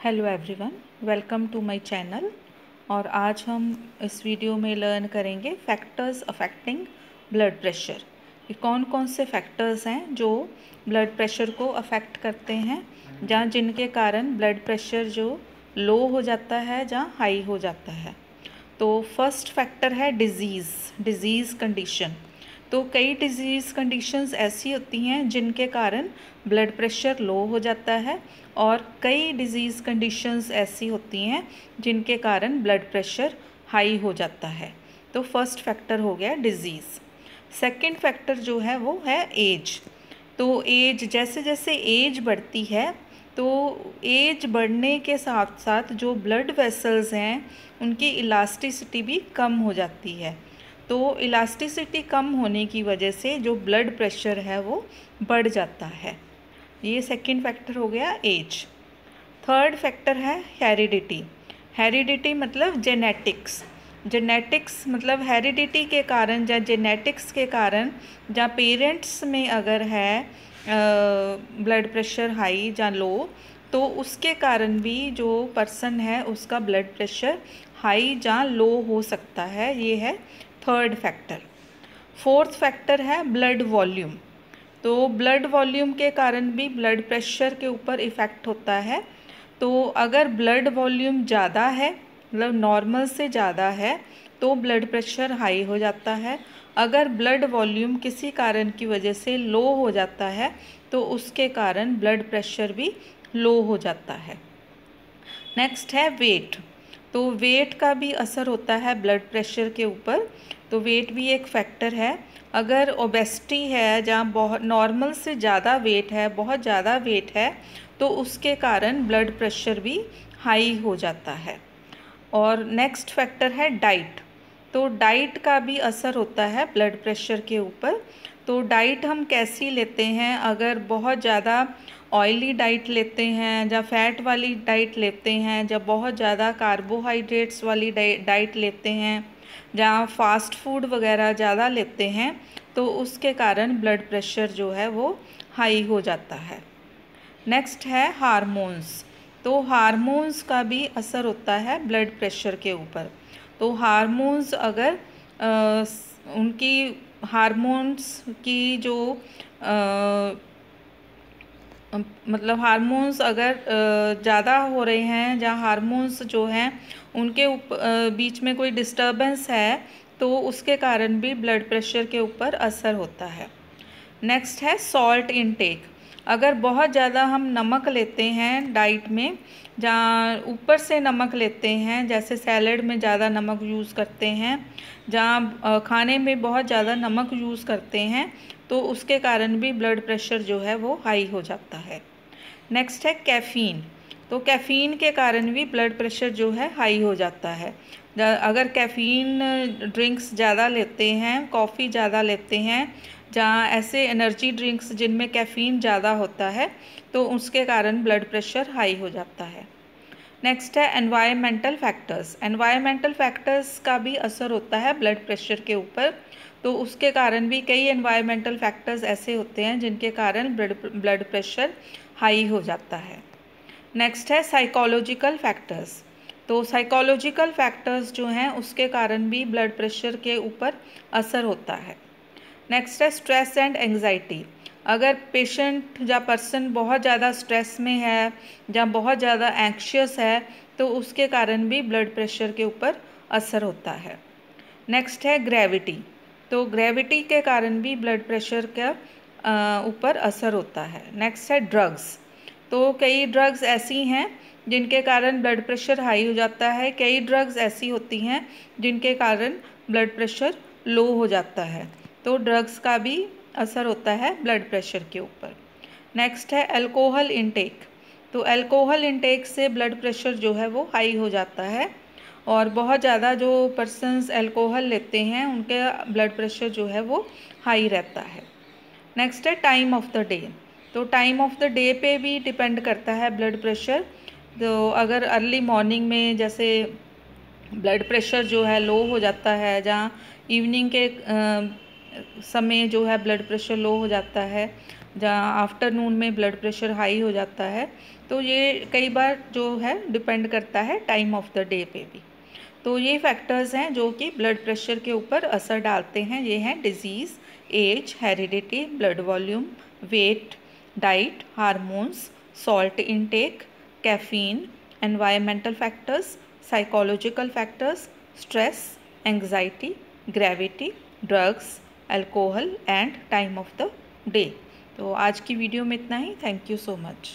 Hello everyone, welcome to my channel. और आज हम इस वीडियो में लर्न करेंगे फैक्टर्स अफेक्टिंग ब्लड प्रेशर। ये कौन कौन से फैक्टर्स हैं जो ब्लड प्रेशर को अफेक्ट करते हैं, जहाँ जिनके कारण ब्लड प्रेशर जो लो हो जाता है, जहाँ हाई हो जाता है। तो फर्स्ट फैक्टर है डिज़ीज़ कंडीशन। तो कई डिज़ीज़ कंडीशंस ऐसी होती हैं जिनके कारण ब्लड प्रेशर लो हो जाता है, और कई डिज़ीज़ कंडीशंस ऐसी होती हैं जिनके कारण ब्लड प्रेशर हाई हो जाता है। तो फर्स्ट फैक्टर हो गया डिज़ीज़। सेकंड फैक्टर जो है वो है एज। तो एज, जैसे जैसे एज बढ़ती है तो एज बढ़ने के साथ साथ जो ब्लड वेसल्स हैं उनकी इलास्टिसिटी भी कम हो जाती है। तो इलास्टिसिटी कम होने की वजह से जो ब्लड प्रेशर है वो बढ़ जाता है। ये सेकंड फैक्टर हो गया एज। थर्ड फैक्टर है हेरिडिटी। हेरिडिटी मतलब जेनेटिक्स मतलब हेरिडिटी के कारण या जेनेटिक्स के कारण, जहाँ पेरेंट्स में अगर है ब्लड प्रेशर हाई या लो, तो उसके कारण भी जो पर्सन है उसका ब्लड प्रेशर हाई या लो हो सकता है। ये है थर्ड फैक्टर। फोर्थ फैक्टर है ब्लड वॉल्यूम। तो ब्लड वॉल्यूम के कारण भी ब्लड प्रेशर के ऊपर इफ़ेक्ट होता है। तो अगर ब्लड वॉल्यूम ज़्यादा है, मतलब नॉर्मल से ज़्यादा है, तो ब्लड प्रेशर हाई हो जाता है। अगर ब्लड वॉल्यूम किसी कारण की वजह से लो हो जाता है तो उसके कारण ब्लड प्रेशर भी लो हो जाता है। नेक्स्ट है वेट। तो वेट का भी असर होता है ब्लड प्रेशर के ऊपर। तो वेट भी एक फैक्टर है। अगर ओबेसिटी है, जहाँ बहुत नॉर्मल से ज़्यादा वेट है, बहुत ज़्यादा वेट है, तो उसके कारण ब्लड प्रेशर भी हाई हो जाता है। और नेक्स्ट फैक्टर है डाइट। तो डाइट का भी असर होता है ब्लड प्रेशर के ऊपर। तो डाइट हम कैसी लेते हैं, अगर बहुत ज़्यादा ऑयली डाइट लेते हैं, या फैट वाली डाइट लेते हैं, या बहुत ज़्यादा कार्बोहाइड्रेट्स वाली डाइट लेते हैं, जहाँ फास्ट फूड वगैरह ज़्यादा लेते हैं, तो उसके कारण ब्लड प्रेशर जो है वो हाई हो जाता है। नेक्स्ट है हार्मोन्स। तो हार्मोन्स का भी असर होता है ब्लड प्रेशर के ऊपर। तो हार्मोन्स अगर उनकी हार्मोन्स की जो मतलब हार्मोन्स अगर ज़्यादा हो रहे हैं, जहाँ हार्मोन्स जो हैं उनके बीच में कोई डिस्टर्बेंस है, तो उसके कारण भी ब्लड प्रेशर के ऊपर असर होता है। नेक्स्ट है सॉल्ट इनटेक। अगर बहुत ज़्यादा हम नमक लेते हैं डाइट में, जहाँ ऊपर से नमक लेते हैं, जैसे सैलड में ज़्यादा नमक यूज़ करते हैं, जहाँ खाने में बहुत ज़्यादा नमक यूज़ करते हैं, तो उसके कारण भी ब्लड प्रेशर जो है वो हाई हो जाता है। नेक्स्ट है कैफ़ीन। तो कैफ़ीन के कारण भी ब्लड प्रेशर जो है हाई हो जाता है। अगर कैफ़ीन ड्रिंक्स ज़्यादा लेते हैं, कॉफ़ी ज़्यादा लेते हैं, जहाँ ऐसे एनर्जी ड्रिंक्स जिनमें कैफ़ीन ज़्यादा होता है, तो उसके कारण ब्लड प्रेशर हाई हो जाता है। नेक्स्ट है एनवायरमेंटल फैक्टर्स। एनवायरमेंटल फैक्टर्स का भी असर होता है ब्लड प्रेशर के ऊपर। तो उसके कारण भी कई एनवायरमेंटल फैक्टर्स ऐसे होते हैं जिनके कारण ब्लड प्रेशर हाई हो जाता है। नेक्स्ट है साइकोलॉजिकल फैक्टर्स। तो साइकोलॉजिकल फैक्टर्स जो हैं उसके कारण भी ब्लड प्रेशर के ऊपर असर होता है। नेक्स्ट है स्ट्रेस एंड एंग्जाइटी। अगर पेशेंट या पर्सन बहुत ज़्यादा स्ट्रेस में है या बहुत ज़्यादा एंक्शियस है, तो उसके कारण भी ब्लड प्रेशर के ऊपर असर होता है। नेक्स्ट है ग्रेविटी। तो ग्रेविटी के कारण भी ब्लड प्रेशर का ऊपर असर होता है। नेक्स्ट है ड्रग्स। तो कई ड्रग्स ऐसी हैं जिनके कारण ब्लड प्रेशर हाई हो जाता है, कई ड्रग्स ऐसी होती हैं जिनके कारण ब्लड प्रेशर लो हो जाता है। तो ड्रग्स का भी असर होता है ब्लड प्रेशर के ऊपर। नेक्स्ट है अल्कोहल इंटेक। तो अल्कोहल इंटेक से ब्लड प्रेशर जो है वो हाई हो जाता है, और बहुत ज़्यादा जो पर्सन्स अल्कोहल लेते हैं उनके ब्लड प्रेशर जो है वो हाई रहता है। नेक्स्ट है टाइम ऑफ द डे। तो टाइम ऑफ द डे पे भी डिपेंड करता है ब्लड प्रेशर। तो अगर अर्ली मॉर्निंग में जैसे ब्लड प्रेशर जो है लो हो जाता है, जहाँ इवनिंग के समय जो है ब्लड प्रेशर लो हो जाता है, जहाँ आफ्टरनून में ब्लड प्रेशर हाई हो जाता है। तो ये कई बार जो है डिपेंड करता है टाइम ऑफ द डे पे भी। तो ये फैक्टर्स हैं जो कि ब्लड प्रेशर के ऊपर असर डालते हैं। ये हैं disease, age, heredity, blood volume, weight, diet, hormones, salt intake, caffeine, environmental factors, psychological factors, stress, anxiety, gravity, drugs, alcohol and time of the day. तो आज की वीडियो में इतना ही। Thank you so much.